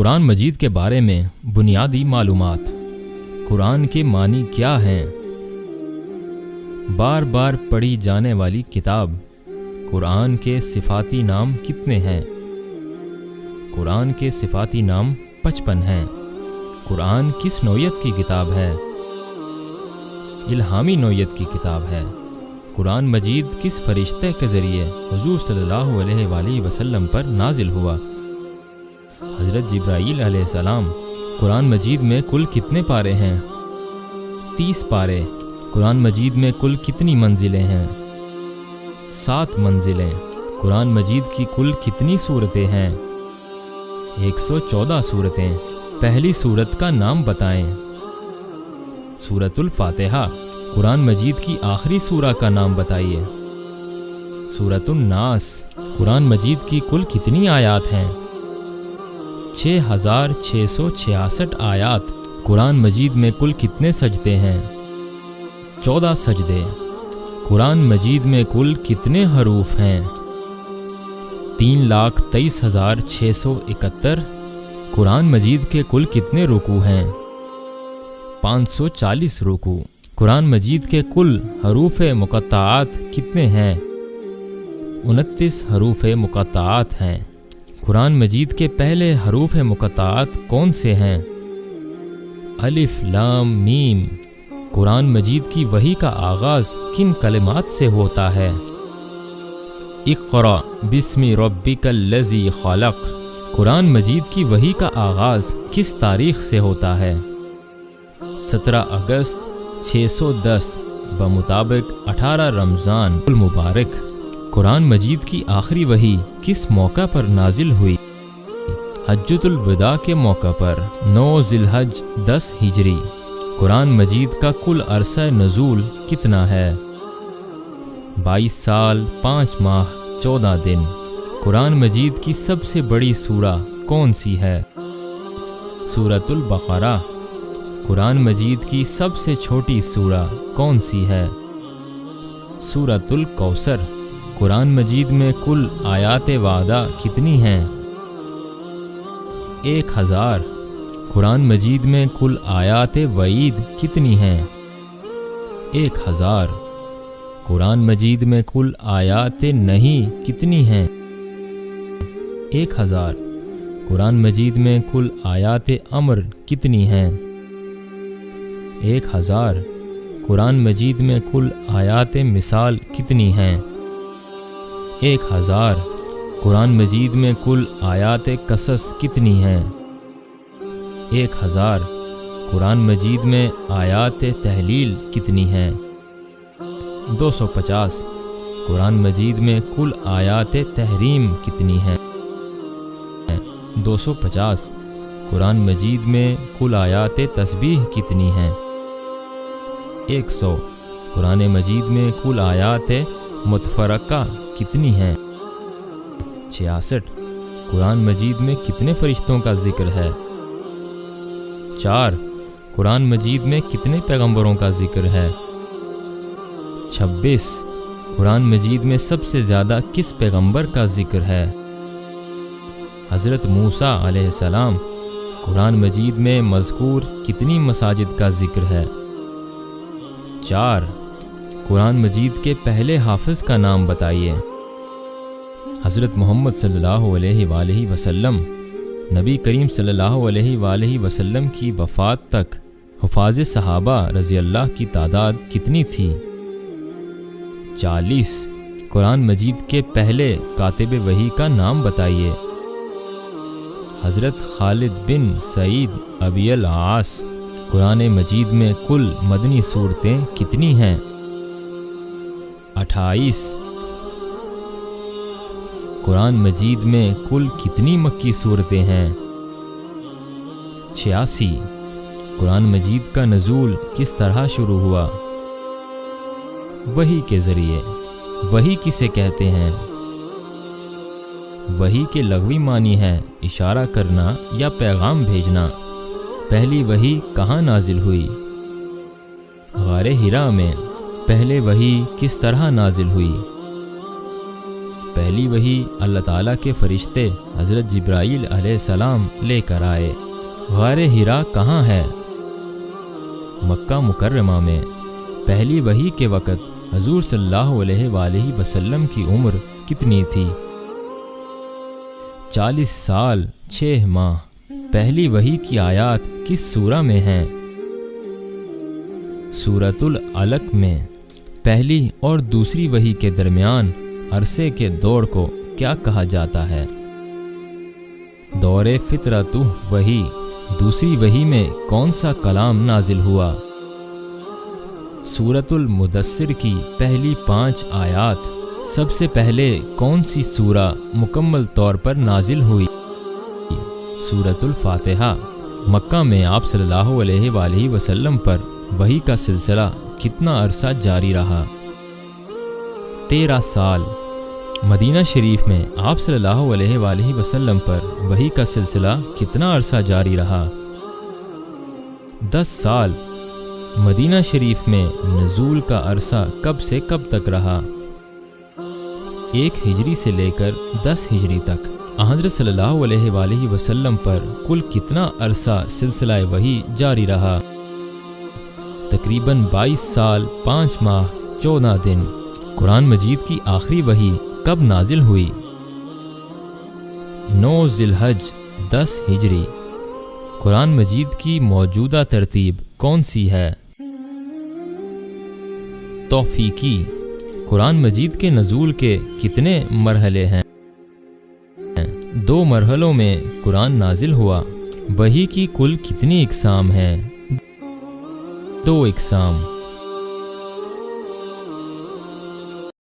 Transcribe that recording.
قرآن مجید کے بارے میں بنیادی معلومات۔ قرآن کے معنی کیا ہیں؟ بار بار پڑھی جانے والی کتاب۔ قرآن کے صفاتی نام کتنے ہیں؟ قرآن کے صفاتی نام 55 ہیں۔ قرآن کس نوعیت کی کتاب ہے؟ الہامی نوعیت کی کتاب ہے۔ قرآن مجید کس فرشتے کے ذریعے حضور صلی اللہ علیہ وآلہ وسلم پر نازل ہوا؟ حضرت جبرائیل علیہ السلام۔ قرآن مجید میں کل کتنے پارے ہیں؟ 30 پارے۔ قرآن مجید میں کل کتنی منزلیں ہیں؟ 7 منزلیں۔ قرآن مجید کی کل کتنی سورتیں ہیں؟ 114 سورتیں۔ پہلی سورت کا نام بتائیں۔ سورۃ الفاتحہ۔ قرآن مجید کی آخری سورہ کا نام بتائیے۔ سورۃ الناس۔ قرآن مجید کی کل کتنی آیات ہیں؟ 6666 آیات۔ قرآن مجید میں کل کتنے سجدے ہیں؟ 14 سجدے۔ قرآن مجید میں کل کتنے حروف ہیں؟ 3,23,671۔ قرآن مجید کے کل کتنے رکوع ہیں؟ 540 رکوع۔ قرآن مجید کے کل حروف مقطعات کتنے ہیں؟ 29 حروف مقطعات ہیں۔ قرآن مجید کے پہلے حروف مقطعات کون سے ہیں؟ الف لام میم۔ قرآن مجید کی وحی کا آغاز کن کلمات سے ہوتا ہے؟ اقرأ بسم ربک الذی خلق۔ قرآن مجید کی وحی کا آغاز کس تاریخ سے ہوتا ہے؟ 17 اگست 610 بمطابق 18 رمضان المبارک۔ قرآن مجید کی آخری وحی کس موقع پر نازل ہوئی؟ حجۃ الوداع کے موقع پر 9 ذی الحج 10 ہجری۔ قرآن مجید کا کل عرصہ نزول کتنا ہے؟ 22 سال 5 ماہ 14 دن۔ قرآن مجید کی سب سے بڑی سورہ کون سی ہے؟ سورۃ البقرہ۔ قرآن مجید کی سب سے چھوٹی سورہ کون سی ہے؟ سورۃ الکوثر۔ قرآن مجید میں کل آیات وعدہ کتنی ہیں؟ 1000۔ قرآن مجید میں کل آیات وعید کتنی ہیں؟ 1000۔ قرآن مجید میں کل آیات نہیں کتنی ہیں؟ 1000۔ قرآن مجید میں کل آیات امر کتنی ہیں؟ 1000۔ قرآن مجید میں کل آیات مثال کتنی ہیں؟ 1000۔ قرآن مجید میں کل آیات قصص کتنی ہیں؟ 1000۔ قرآن مجید میں آیات تحلیل کتنی ہیں؟ 250۔ قرآن مجید میں کل آیات تحریم کتنی ہیں؟ 250۔ قرآن مجید میں کل آیات تسبیح کتنی ہیں؟ 100۔ قرآن مجید میں کل آیات متفرقہ کتنی ہیں؟ 66۔ قرآن مجید میں کتنے فرشتوں کا ذکر ہے؟ 4۔ قرآن مجید میں کتنے پیغمبروں کا ذکر ہے؟ 26۔ قرآن مجید میں سب سے زیادہ کس پیغمبر کا ذکر ہے؟ حضرت موسیٰ علیہ السلام۔ قرآن مجید میں مذکور کتنی مساجد کا ذکر ہے؟ 4۔ قرآن مجید کے پہلے حافظ کا نام بتائیے۔ حضرت محمد صلی اللہ علیہ وآلہ وسلم۔ نبی کریم صلی اللہ علیہ وآلہ وسلم کی وفات تک حفاظ صحابہ رضی اللہ کی تعداد کتنی تھی؟ 40۔ قرآن مجید کے پہلے کاتب وحی کا نام بتائیے۔ حضرت خالد بن سعید ابی العاص۔ قرآن مجید میں کل مدنی صورتیں کتنی ہیں؟ 28۔ قرآن مجید میں کل کتنی مکی صورتیں ہیں؟ 86۔ قرآن مجید کا نزول کس طرح شروع ہوا؟ وحی کے ذریعے۔ وحی کسے کہتے ہیں؟ وحی کے لغوی معنی ہے اشارہ کرنا یا پیغام بھیجنا۔ پہلی وحی کہاں نازل ہوئی؟ غار حرا میں۔ پہلے وحی کس طرح نازل ہوئی؟ پہلی وحی اللہ تعالیٰ کے فرشتے حضرت جبرائیل علیہ السلام لے کر آئے۔ غار حرا کہاں ہے؟ مکہ مکرمہ میں۔ پہلی وحی کے وقت حضور صلی اللہ علیہ وآلہ وسلم کی عمر کتنی تھی؟ 40 سال 6 ماہ۔ پہلی وحی کی آیات کس سورہ میں ہیں؟ سورۃ العلق میں۔ پہلی اور دوسری وحی کے درمیان عرصے کے دور کو کیا کہا جاتا ہے؟ دور فطرت وحی۔ دوسری وحی میں کون سا کلام نازل ہوا؟ سورۃ المدثر کی پہلی 5 آیات۔ سب سے پہلے کون سی سورہ مکمل طور پر نازل ہوئی؟ سورۃ الفاتحہ۔ مکہ میں آپ صلی اللہ علیہ وآلہ وسلم پر وحی کا سلسلہ کتنا عرصہ جاری رہا؟ 13 سال۔ مدینہ شریف میں آپ صلی اللہ علیہ وآلہ وسلم پر وحی کا سلسلہ کتنا عرصہ جاری رہا؟ 10 سال۔ مدینہ شریف میں نزول کا عرصہ کب سے کب تک رہا؟ 1 ہجری سے لے کر 10 ہجری تک۔ حضرت صلی اللہ علیہ وآلہ وسلم پر کل کتنا عرصہ سلسلہ وحی جاری رہا؟ تقریباً 22 سال 5 ماہ 14 دن۔ قرآن مجید کی آخری وحی کب نازل ہوئی؟ 9 ذی الحج 10 ہجری۔ قرآن مجید کی موجودہ ترتیب کون سی ہے؟ توفیقی۔ قرآن مجید کے نزول کے کتنے مرحلے ہیں؟ 2 مرحلوں میں قرآن نازل ہوا۔ وحی کی کل کتنی اقسام ہیں؟ 2 اقسام۔